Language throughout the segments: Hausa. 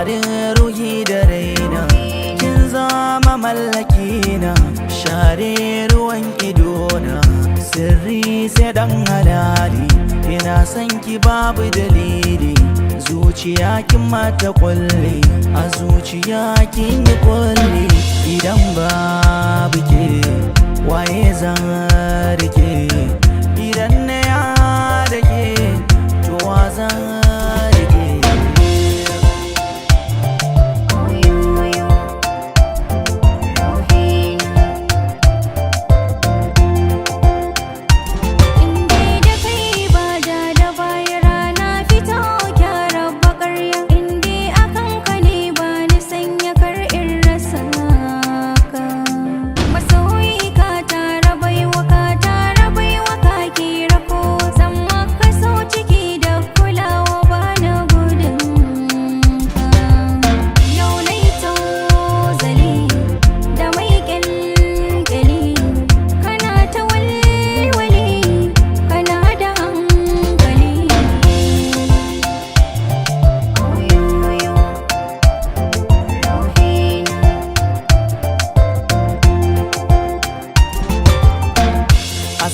mafarin ruhi da raina, kin zama mallakina, share ruwan idona, sirri sai dan halali, ina son ki babu dalili, zuciya kin mata kulle, a zuciya kin yi kulle, idan babu ke waye zan rike, idan na ya da ke to wa zan rike.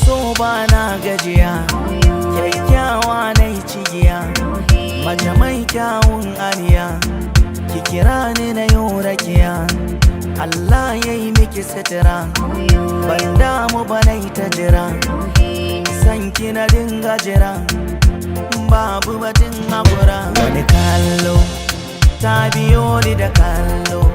So bana gajiya, kyakkyawa na yi cigiya, mace mai kyawun aniya, ki kira ni na yau rakiya, Allah ya yi miki sutura, ban damu ba na yi ta jira, san ki na dinga jira, babu batun haƙura. Wani kallo ta biyo ni da kallo,